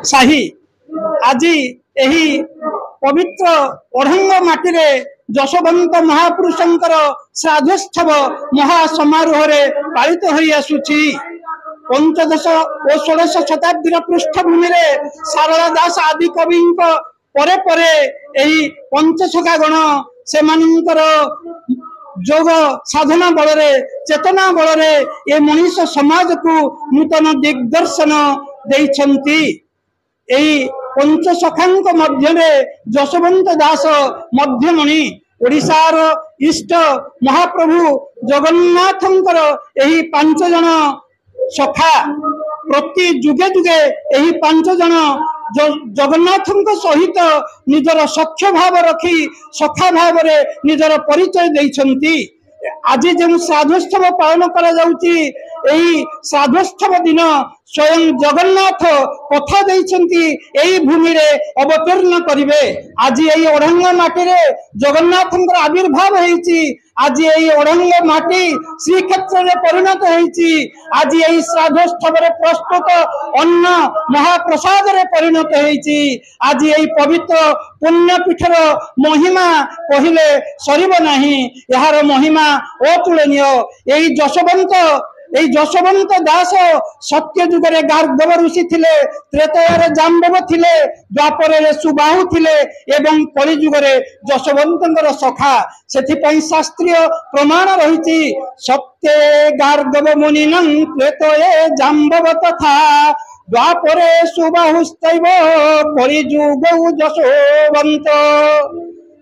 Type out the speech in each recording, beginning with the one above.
साही आज यही पवित्र ओढ़ंग माटी रे जशवंत महापुरुषंकर श्राद्धोत्सव महासमारोह पालित हो आसुची। पंचदश और 16 शताब्दी पृष्ठभूमि में सारला दास आदि कवि परे परे यही पंचसखा गण से जोग साधना बल चेतना बल ये मनीष समाज को नूतन दिग्दर्शन देइछंती। यही पंचसखांक मध्य जशवंत दास मध्यमणि ओडिशार इष्ट महाप्रभु जगन्नाथंकर यही 5 जन सखा प्रति जुगे जुगे यही 5 जन जगन्नाथ सहित निजर सख्य भाव रखी सखा भाव निजर परिचय देइछंती। आज जो श्राद्धोत्सव पालन करा जाउची यही श्राद्धोत्सव दिन स्वयं जगन्नाथ कथा देइछंती यही भूमि रे अवतीर्ण करिवे। आज यही ओढ़ंग माटी रे जगन्नाथंकर आविर्भाव हेछि। आज यही ओढ़ंग माटी श्रीक्षेत्र रे परिणत हेछि। आज यही श्राद्धोत्सव रे प्रस्तुत अन्न महाप्रसाद रे परिणत हेछि। आज यही पवित्र पुण्यपीठर महिमा कहिले सरिब नाही। यार महिमा अतुलनीय। यही जशवंत दास सत्य जुगरे गार्धव ऋषि थिले, त्रेतयारे जाम्बव थिले, द्वापरे सुबाहु थिले एवं कलि जुगरे जशवंतंकर सखा। सेथिपई शास्त्रीय प्रमाण रहिछि सत्ये गार्धव मुनिनं त्रेतये जाम्बव तथा द्वापरे सुबाहुस्तैव कलि जुगौ जशवंत।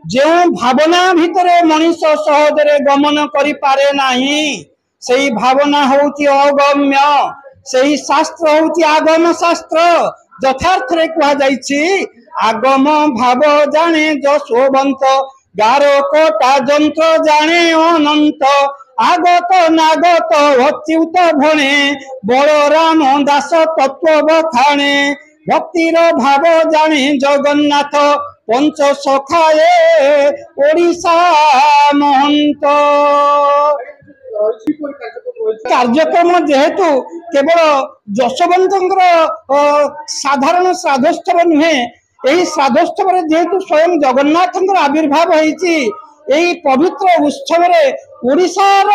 जो भावना भितरे मनीष सहजरे गमन करि पारे नाही सही भावना होती अगम्य। सही शास्त्र होती आगम शास्त्र। यथार्थ रे कहा जाइछि आगम भाव जाने जशवंत गारो कोटा जंत्र जाने अनंत आगत नागत अच्युत भणे बलराम दास तत्व बखाणे भक्तिर भाव जाने जगन्नाथ पंच सखाए ओडिशा महंत। कार्यक्रम जेहेतु केवल जशवंतर साधारण श्राद्धोत्सव नुहे यही श्राद्धोत्सव जेहेतु स्वयं जगन्नाथंकर आविर्भाव होइछि यही पवित्र उत्सव ओडिशार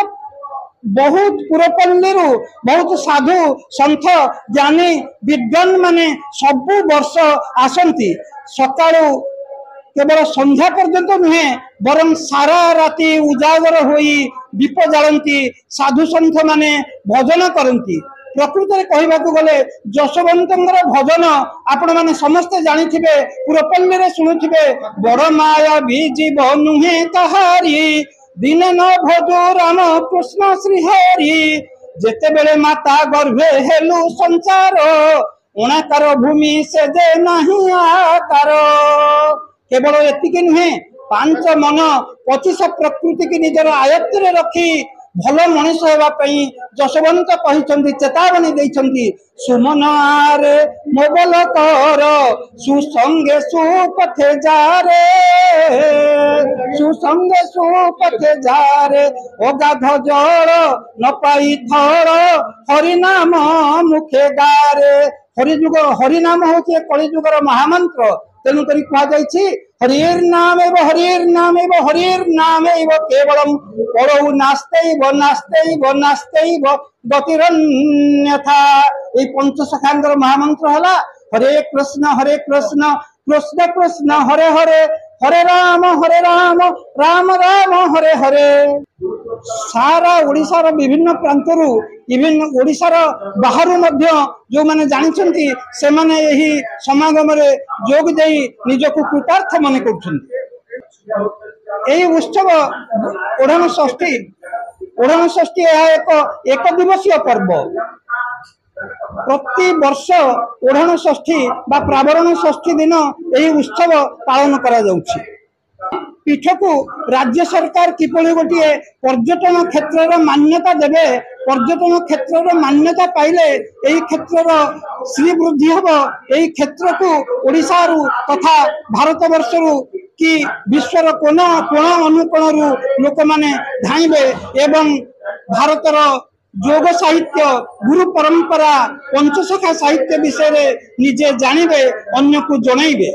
बहुत पुरपल्ली बहुत साधु संत ज्ञानी विद्वान माने सबु वर्ष आसंती। सकाळु केवल संध्या पर्यंत नुहे बरं सारा राति उजागर होई दीप जालती साधु संत माने भजन करती। प्रकृत में कहबाकू गले जशवंतर भजन आपण माने समस्ते जानिथिबे पुरपल्ली रे सुनुथिबे। बड़ माया भी जीव नुहे कहारी दिने न भजो राम कृष्ण श्रीहरि जेते बेले माता गर्भे हेलु संसार ओणाकार भूमि से जे नहीं आकार। केवल एतिकी नुहे 5 मन 25 प्रकृति की निजर आयत्त रे रखी भल मनीष होगा जशवंत कही चेतावनी देइछंती सुमन आरे मोबल कर सुसंगे सुपथे जारे सुसंगे सुपथे जारे अगाध जल न पाई थर हरिनाम मुखे गारे। हरिनाम होचे कलिजुगर महामंत्र। तेणु करी कहा जाइछि हरिर नामेव हरिर नामेव हरिर नामेव केवलम पड़ौ नास्तेव नास्तेव नास्तेव गतिरन्यथा। ए पंचसखांगर महामंत्र हला हरे कृष्ण कृष्ण कृष्ण हरे हरे हरे राम राम राम हरे हरे। सारा ओडिशार विभिन्न प्रांतरु विभिन्न ओडिशार बाहरु मध्य जो माने जानिछंती से माने एही समागम रे जोग देई निजको कृतार्थ माने करछंती। एही उत्सव ओढ़ण षष्ठी एक दिवसीय पर्व। प्रति वर्ष ओढ़ण षष्ठी बा प्रावरण षष्ठी दिन एही उत्सव पालन करा जाउछि। पीठ को राज्य सरकार किपरि गोटे पर्यटन क्षेत्र मान्यता देवे। पर्यटन क्षेत्र मान्यता पाइले एही क्षेत्र श्रीवृद्धि हम। एही क्षेत्र को ओडिशा तथा भारत वर्ष कि विश्वर कोना कोना अनुकोण लोक माने धाइबे एवं भारतर जोग साहित्य गुरु परंपरा पंचशाखा साहित्य विषय निजे जानवे अन्य को जनइबे।